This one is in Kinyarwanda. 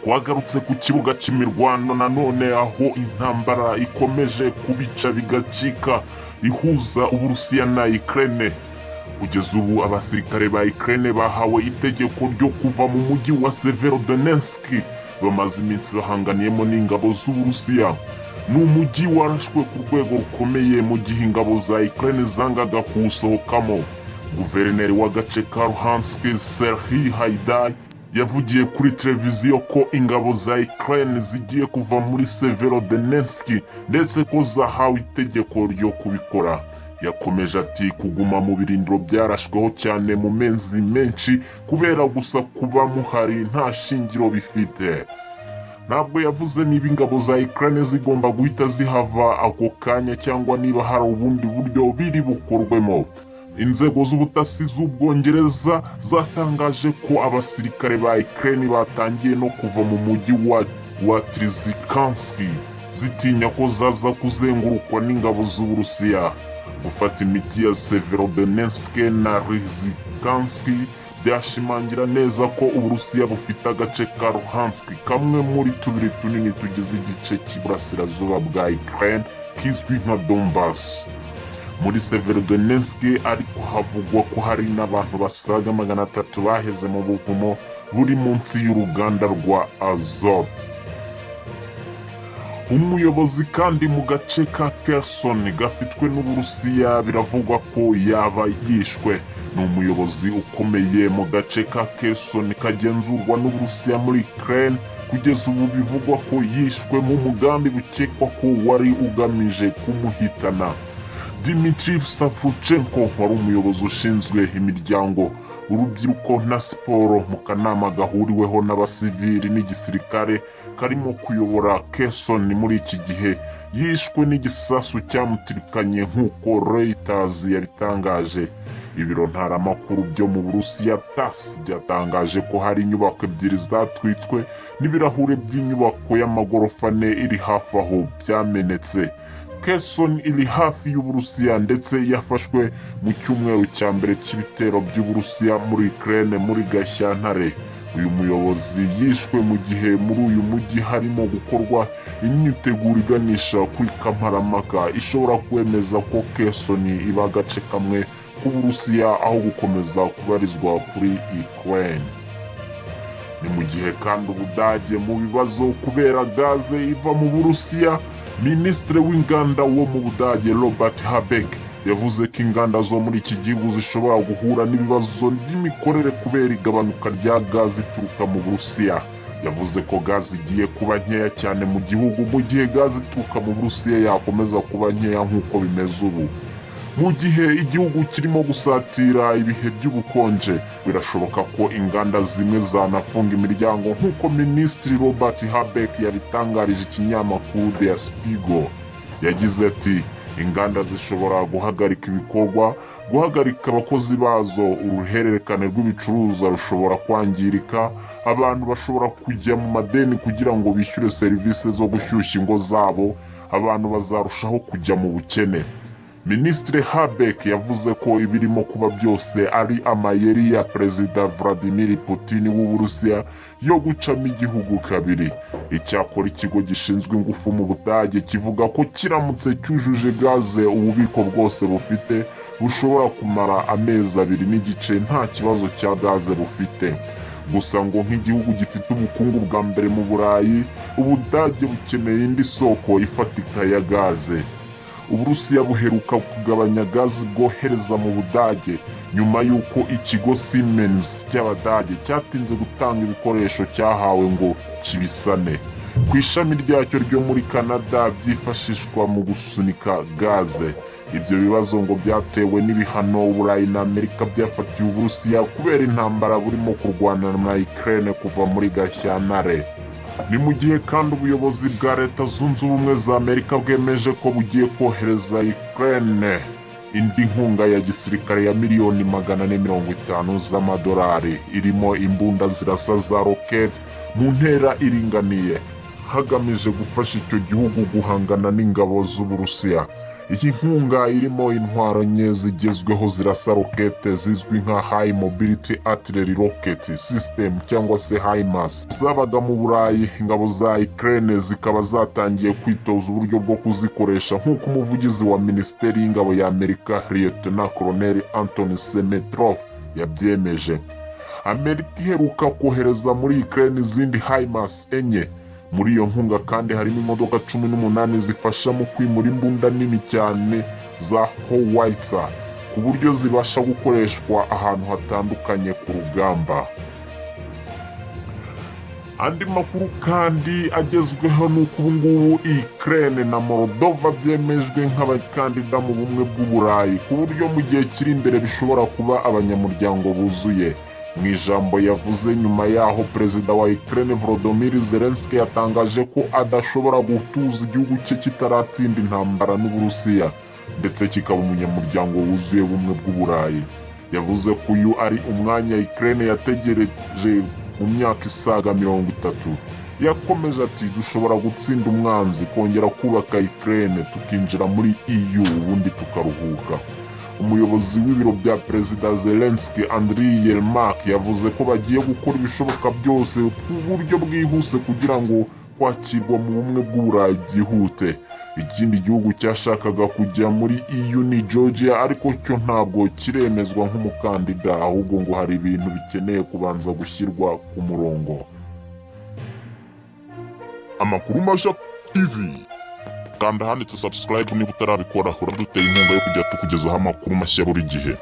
Twagarutse ku kibuga cy'imirwano nanone aho intambara ikomeje kubica bigacika ihuza Uburusiya na Ukraine. Kugeza ubu abasirikare ba Ukraine bahawe itegeko ryo kuva mu mujyi wa Severodonetsk bamaze iminsi bahanganiyemo n'ingabo z'Uburusiya. Ni umujyi warashwe ku rwego rukomeye mu gihe ingabo za Ukraine zangaga kuwusohokamo. Guverineri w'agace ka Luhansk Serhiy Haidai yavugiye kuri televiziyo ko ingabo za Ukraine zigiye kuva muri Severodonetsk ndetse ko zahawe itegeko ryo kubikora. Yakomeje ati kuguma mu birindiro byarashweho cyane mu mezi menshi kubera gusa kuba muhari nta shingiro bifite. Ntabwo yavuze niba ingabo za Ukraine zigomba guhita zihava ako kanya cyangwa niba hari ubundi buryo biri bukorwemo. Inzego z'ubutasi z'Ubwongereza zatangaje ko abasirikare ba Ukraine batangiye no kuva mu mujyi wa Trezikansk zitinya ko zaza kuzengurukwa n'ingabo z'Uburusiya. Gufata imijyi ya Severodonetsk na Trezikansk byashimangira neza ko Uburusiya bufite agace ka Luhansk, kamwe muri tubiri tunini tugize igice cy'iburasirazuba bwa Ukraine kizwi nka Donbass. Muri Severodonetsk ariko havugwa ko hari n'abantu basaga 300 baheze mu buvumo buri munsi y'uruganda rwa Azot. Umuyobozi kandi mu gace ka Kherson gafitwe n'Uburusiya biravugwa ko yaba yishwe. Ni umuyobozi ukomeye mu gace ka Kherson kagenzurwa n'Uburusiya muri Ukraine. Kugeza ubu bivugwa ko yishwe mu mugambi bukekwa ko wari ugamije kumuhitana. Dmitry Savchenko wari umuyobozi ushinzwe imiryango, urubyiruko na siporo mu kanama gahuriweho n'abasivili n'igisirikare karimo kuyobora Kherson muri iki gihe, yishwe n'igisasu cyamutirikanye nk'uko Reuters yabitangaje. Ibiro ntaramakuru byo mu Burusiya TASS byatangaje ko hari inyubako ebyiri zatwitswe n'ibirahure by'inyubako y'amagorofa 4 iri hafi aho byamenetse. Kherson iri hafi y'Uburusiya ndetse yafashwe mu cyumweru cya mbere cy'ibitero by'Uburusiya muri Ukraine muri Gashyantare. Uyu muyobozi yishwe mu gihe muri uyu mujyi harimo gukorwa imyiteguro iganisha kuri kamarampaka ishobora kwemeza ko Kherson iba agace kamwe k'Uburusiya aho gukomeza kubarizwa kuri Ukraine. Ni mu gihe kandi Ubudage mu bibazo kubera gaze iva mu Burusiya. Minisitiri w'inganda wo mu Budage Robert Habeck yavuze ko inganda zo muri iki gihugu zishobora guhura n'ibibazo by'imikorere kubera igabanuka rya gaze ituruka mu Burusiya. Yavuze ko gaze igiye kuba nkeya cyane mu gihugu mu gihe gaze ituruka mu Burusiya yakomeza kuba nkeya nk'uko bimeze ubu. Mu gihe igihugu kirimo gusatira ibihe by'ubukonje, birashoboka ko inganda zimwe zanafunga imiryango nk'uko Minisitiri Robert Habeck yabitangarije ikinyamakuru Der Spiegel. Yagize ati inganda zishobora guhagarika ibikorwa, guhagarika abakozi bazo, uruhererekane rw'ibicuruzwa rushobora kwangirika, abantu bashobora kujya mu madeni kugira ngo bishyure serivisi zo gushyushya ingo zabo, abantu bazarushaho kujya mu bukene. Minisitiri Habeck yavuze ko ibirimo kuba byose ari amayeri ya Perezida Vladimir Putin w'Uburusiya yo gucamo igihugu kabiri. Icyakora ikigo gishinzwe ingufu mu Budage kivuga ko kiramutse cyujuje gaze ububiko bwose bufite bushobora kumara amezi 2 n'igice nta kibazo cya gaze bufite. Gusa ngo nk'igihugu gifite ubukungu bwa mbere mu Burayi, Ubudage bukeneye indi soko ifatika ya gaze. Uburusiya buheruka kugabanya gazi bwohereza mu Budage nyuma y'uko ikigo Siemens cy'Abadage cyatinze gutanga ibikoresho cyahawe ngo kibisane. Ku ishami ryacyo ryo muri Canada byifashishwa mu gusunika gaze. Ibyo bibazo ngo byatewe n'ibihano Uburayi na Amerika byafatiye Uburusiya kubera intambara burimo kurwana na Ukraine kuva muri Gashyantare. Ni mu gihe kandi ubuyobozi bwa Leta Zunze Ubumwe za Amerika bwemeje ko bugiye kohereza Ukraine indi nkunga ya gisirikare ya miliyoni 450 z'amadolari irimo imbunda zirasa za rocket mu ntera iringaniye, hagamije gufasha icyo gihugu guhangana n'ingabo z'Uburusiya. Iyi nkunga irimo intwaro nke zigezweho zirasa rokete zizwi nka High Mobility Artillery Rocket System cyangwa se HIMARS zabaga mu Burayi. Ingabo za Ukraine zikaba zatangiye kwitoza uburyo bwo kuzikoresha nk'uko umuvugizi wa Minisiteri y'Ingabo ya Amerika Lieutenant Colonel Anthony Semetrov yabyemeje. Amerika iheruka kohereza muri Ukraine izindi HIMARS enye. Muri iyo nkunga kandi harimo imodoka 18 zifasha mu kwimura imbunda nini cyane za Howitzer ku buryo zibasha gukoreshwa ahantu hatandukanye ku rugamba. Andi makuru kandi agezweho nuko ubu ngubu Ukraine na Moldova byemejwe nk'abakandida mu bumwe bw'Uburayi ku buryo mu gihe kiri imbere bishobora kuba abanyamuryango buzuye. Mu ijambo yavuze nyuma yaho perezida wa Ukraine Volodymyr Zelensky yatangaje ko adashobora gutuza igihugu cye kitaratsinda intambara n'Uburusiya ndetse kikaba umunyamuryango wuzuye bumwe bw'Uburayi. Yavuze ko uyu ari umwanya Ukraine yategereje mu myaka isaga 30. Yakomeje ati dushobora gutsinda umwanzi, kongera kubaka Ukraine, tukinjira muri EU ubundi tukaruhuka. Umuyobozi w'ibiro bya perezida Zelensky Andriy Yermak yavuze ko bagiye gukora ibishoboka byose ku buryo bwihuse kugira ngo kwakirwa mu bumwe bw'Uburayi byihute. Ikindi gihugu cyashakaga kujya muri EU ni Georgia, ariko cyo ntabwo kiremezwa nk'umukandida, ahubwo ngo hari ibintu bikeneye kubanza gushyirwa ku murongo. Amakuru mashya TV. Kanda handitse subscribe niba utarabikora, uraduteye inkunga yo kujya tukugezaho amakuru mashya buri gihe.